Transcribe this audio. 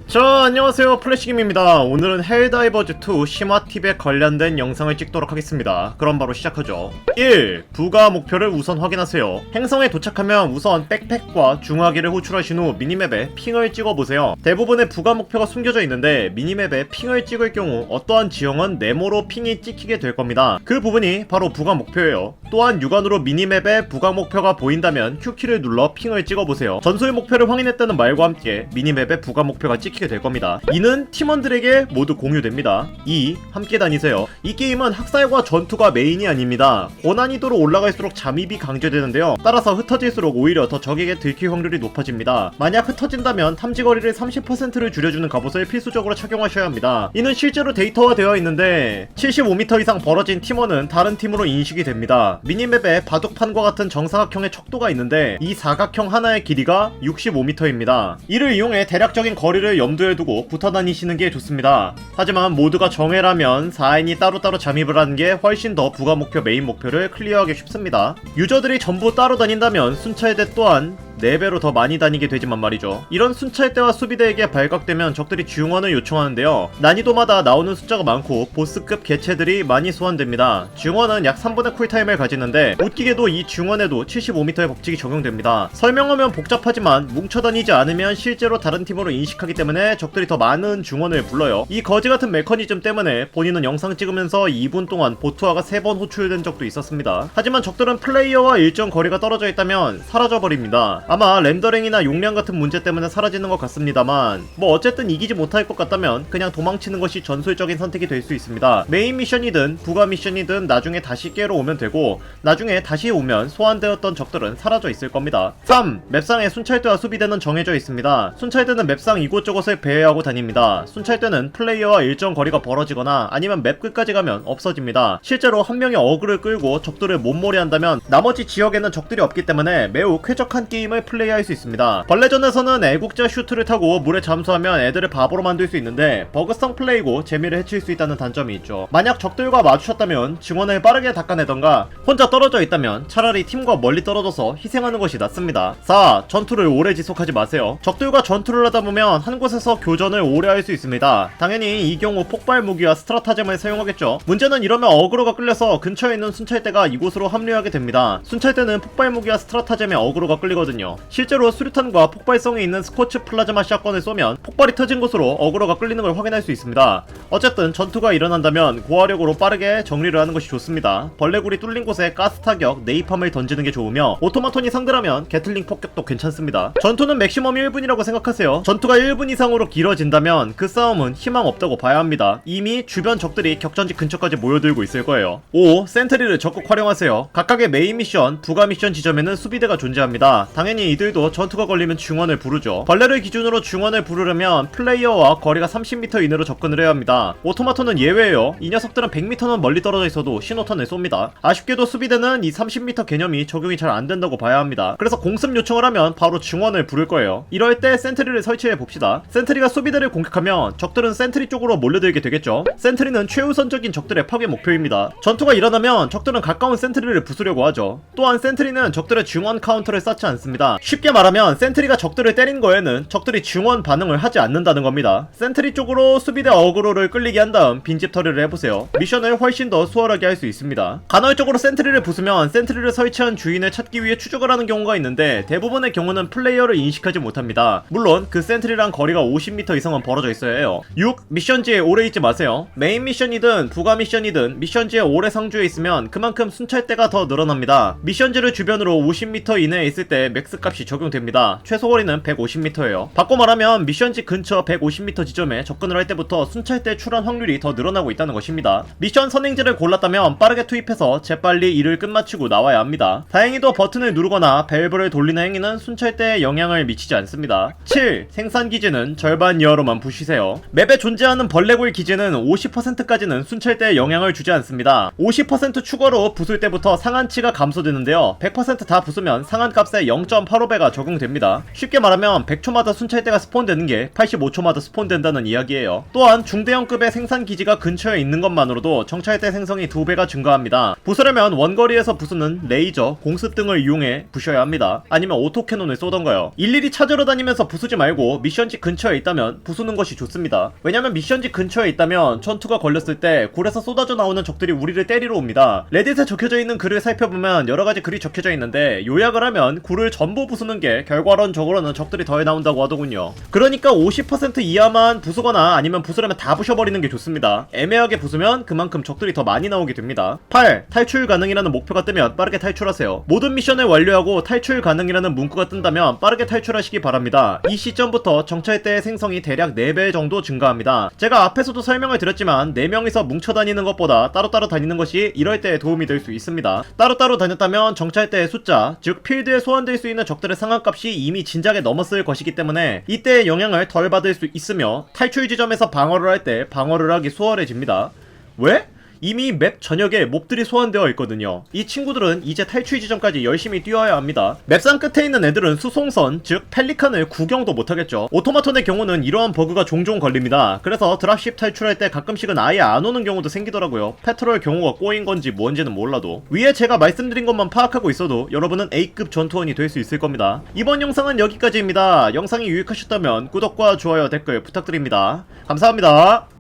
자, 안녕하세요. 플래시김입니다. 오늘은 헬다이버즈2 심화팁에 관련된 영상을 찍도록 하겠습니다. 그럼 바로 시작하죠. 1. 부가 목표를 우선 확인하세요. 행성에 도착하면 우선 백팩과 중화기를 호출하신 후 미니맵에 핑을 찍어보세요. 대부분의 부가 목표가 숨겨져 있는데 미니맵에 핑을 찍을 경우 어떠한 지형은 네모로 핑이 찍히게 될 겁니다. 그 부분이 바로 부가 목표예요. 또한 육안으로 미니맵에 부가 목표가 보인다면 Q키를 눌러 핑을 찍어보세요. 전소의 목표를 확인했다는 말과 함께 미니맵에 부가 목표가 찍히게 될 겁니다. 이는 팀원들에게 모두 공유됩니다. 2. 함께 다니세요. 이 게임은 학살과 전투가 메인이 아닙니다. 고난이도로 올라갈수록 잠입이 강조되는데요. 따라서 흩어질수록 오히려 더 적에게 들킬 확률이 높아집니다. 만약 흩어진다면 탐지거리를 30%를 줄여주는 갑옷을 필수적으로 착용하셔야 합니다. 이는 실제로 데이터화되어 있는데 75m 이상 벌어진 팀원은 다른 팀으로 인식이 됩니다. 미니맵에 바둑판과 같은 정사각형의 척도가 있는데 이 사각형 하나의 길이가 65m입니다. 이를 이용해 대략적인 거리를 염두에 두고 붙어 다니시는 게 좋습니다. 하지만 모두가 정해라면 4인이 따로따로 잠입을 하는 게 훨씬 더 부가 목표 메인 목표를 클리어하기 쉽습니다. 유저들이 전부 따로 다닌다면 순찰대 또한 4배로 더 많이 다니게 되지만 말이죠. 이런 순찰대와 수비대에게 발각되면 적들이 중원을 요청하는데요. 난이도마다 나오는 숫자가 많고 보스급 개체들이 많이 소환됩니다. 중원은 약 3분의 쿨타임을 가지는데 웃기게도 이 중원에도 75m의 법칙이 적용됩니다. 설명하면 복잡하지만 뭉쳐다니지 않으면 실제로 다른 팀으로 인식하기 때문에 적들이 더 많은 중원을 불러요. 이 거지같은 메커니즘 때문에 본인은 영상 찍으면서 2분 동안 보투아가 3번 호출된 적도 있었습니다. 하지만 적들은 플레이어와 일정 거리가 떨어져 있다면 사라져버립니다. 아마 렌더링이나 용량 같은 문제 때문에 사라지는 것 같습니다만 뭐 어쨌든 이기지 못할 것 같다면 그냥 도망치는 것이 전술적인 선택이 될 수 있습니다. 메인 미션이든 부가 미션이든 나중에 다시 깨러 오면 되고 나중에 다시 오면 소환되었던 적들은 사라져 있을 겁니다. 3. 맵상에 순찰대와 수비대는 정해져 있습니다. 순찰대는 맵상 이곳저곳을 배회하고 다닙니다. 순찰대는 플레이어와 일정 거리가 벌어지거나 아니면 맵 끝까지 가면 없어집니다. 실제로 한 명이 어그를 끌고 적들을 몸몰이한다면 나머지 지역에는 적들이 없기 때문에 매우 쾌적한 게임을 플레이할 수 있습니다. 벌레전에서는 애국자 슈트를 타고 물에 잠수하면 애들을 바보로 만들 수 있는데 버그성 플레이고 재미를 해칠 수 있다는 단점이 있죠. 만약 적들과 마주쳤다면 증원을 빠르게 닦아내던가 혼자 떨어져 있다면 차라리 팀과 멀리 떨어져서 희생하는 것이 낫습니다. 4. 전투를 오래 지속하지 마세요. 적들과 전투를 하다 보면 한 곳에서 교전을 오래 할 수 있습니다. 당연히 이 경우 폭발 무기와 스트라타젬을 사용하겠죠. 문제는 이러면 어그로가 끌려서 근처에 있는 순찰대가 이곳으로 합류하게 됩니다. 순찰대는 폭발 무기와 스트라타젬에 어그로가 끌리거든요. 실제로 수류탄과 폭발성이 있는 스코츠 플라즈마 샷건을 쏘면 폭발이 터진 곳으로 어그로가 끌리는 걸 확인할 수 있습니다. 어쨌든 전투가 일어난다면 고화력으로 빠르게 정리를 하는 것이 좋습니다. 벌레굴이 뚫린 곳에 가스 타격, 네이팜을 던지는 게 좋으며 오토마톤이 상대라면 게틀링 폭격도 괜찮습니다. 전투는 맥시멈 1분이라고 생각하세요. 전투가 1분 이상으로 길어진다면 그 싸움은 희망 없다고 봐야 합니다. 이미 주변 적들이 격전지 근처까지 모여들고 있을 거예요. 5. 센트리를 적극 활용하세요. 각각의 메인 미션, 부가 미션 지점에는 수비대가 존재합니다. 당연히 이들도 전투가 걸리면 중원을 부르죠. 벌레를 기준으로 중원을 부르려면 플레이어와 거리가 30m 이내로 접근을 해야 합니다. 오토마톤은 예외예요. 이 녀석들은 100m는 멀리 떨어져 있어도 신호탄을 쏩니다. 아쉽게도 수비대는 이 30m 개념이 적용이 잘 안된다고 봐야 합니다. 그래서 공습 요청을 하면 바로 중원을 부를 거예요. 이럴 때 센트리를 설치해 봅시다. 센트리가 수비대를 공격하면 적들은 센트리 쪽으로 몰려들게 되겠죠. 센트리는 최우선적인 적들의 파괴 목표입니다. 전투가 일어나면 적들은 가까운 센트리를 부수려고 하죠. 또한 센트리는 적들의 중원 카운터를 쌓지 않습니다. 쉽게 말하면 센트리가 적들을 때린 거에는 적들이 중원 반응을 하지 않는다는 겁니다. 센트리 쪽으로 수비대 어그로를 끌리게 한 다음 빈집 처리를 해보세요. 미션을 훨씬 더 수월하게 할 수 있습니다. 간헐적으로 센트리를 부수면 센트리를 설치한 주인을 찾기 위해 추적을 하는 경우가 있는데 대부분의 경우는 플레이어를 인식하지 못합니다. 물론 그 센트리랑 거리가 50m 이상은 벌어져 있어야 해요. 6. 미션지에 오래 있지 마세요. 메인 미션이든 부가 미션이든 미션지에 오래 상주해 있으면 그만큼 순찰대가 더 늘어납니다. 미션지를 주변으로 50m 이내에 있을 때 맥스 값이 적용됩니다. 최소 거리는 150m예요. 바꿔 말하면 미션지 근처 150m 지점에 접근을 할 때부터 순찰대 출현 확률이 더 늘어나고 있다는 것입니다. 미션 선행지를 골랐다면 빠르게 투입해서 재빨리 일을 끝마치고 나와야 합니다. 다행히도 버튼을 누르거나 밸브를 돌리는 행위는 순찰대에 영향을 미치지 않습니다. 7. 생산 기지는 절반 이하로만 부시세요. 맵에 존재하는 벌레굴 기지는 50%까지는 순찰대에 영향을 주지 않습니다. 50% 추가로 부술 때부터 상한치가 감소되는데요. 100% 다 부수면 상한값의 0.85배가 적용됩니다. 쉽게 말하면 100초마다 순찰대가 스폰되는 게 85초마다 스폰된다는 이야기예요. 또한 중대형급의 생산기지가 근처에 있는 것만으로도 정찰대 생성이 2배가 증가합니다. 부수려면 원거리에서 부수는 레이저, 공습 등을 이용해 부셔야 합니다. 아니면 오토캐논을 쏘던가요. 일일이 찾으러 다니면서 부수지 말고 미션지 근처에 있다면 부수는 것이 좋습니다. 왜냐면 미션지 근처에 있다면 전투가 걸렸을 때 굴에서 쏟아져 나오는 적들이 우리를 때리러 옵니다. 레딧에 적혀져 있는 글을 살펴보면 여러가지 글이 적혀져 있는데 요약을 하면 굴을 전부 부수는 게 결과론적으로는 적들이 더 나온다고 하더군요. 그러니까 50% 이하만 부수거나 아니면 부수려면 다 부셔버리는 게 좋습니다. 애매하게 부수면 그만큼 적들이 더 많이 나오게 됩니다. 8. 탈출 가능이라는 목표가 뜨면 빠르게 탈출하세요. 모든 미션을 완료하고 탈출 가능이라는 문구가 뜬다면 빠르게 탈출하시기 바랍니다. 이 시점부터 정찰대의 생성이 대략 4배 정도 증가합니다. 제가 앞에서도 설명을 드렸지만 4명이서 뭉쳐 다니는 것보다 따로따로 다니는 것이 이럴 때 도움이 될 수 있습니다. 따로따로 다녔다면 정찰대의 숫자, 즉 필드에 소환될 수 있는 적들의 상한값이 이미 진작에 넘었을 것이기 때문에 이때의 영향을 덜 받을 수 있으며 탈출 지점에서 방어를 할 때 방어를 하기 수월해집니다. 왜? 이미 맵 전역에 몹들이 소환되어 있거든요. 이 친구들은 이제 탈출 지점까지 열심히 뛰어야 합니다. 맵상 끝에 있는 애들은 수송선, 즉 펠리칸을 구경도 못하겠죠. 오토마톤의 경우는 이러한 버그가 종종 걸립니다. 그래서 드랍십 탈출할 때 가끔씩은 아예 안 오는 경우도 생기더라고요. 페트롤 경우가 꼬인 건지 뭔지는 몰라도. 위에 제가 말씀드린 것만 파악하고 있어도 여러분은 A급 전투원이 될 수 있을 겁니다. 이번 영상은 여기까지입니다. 영상이 유익하셨다면 구독과 좋아요, 댓글 부탁드립니다. 감사합니다.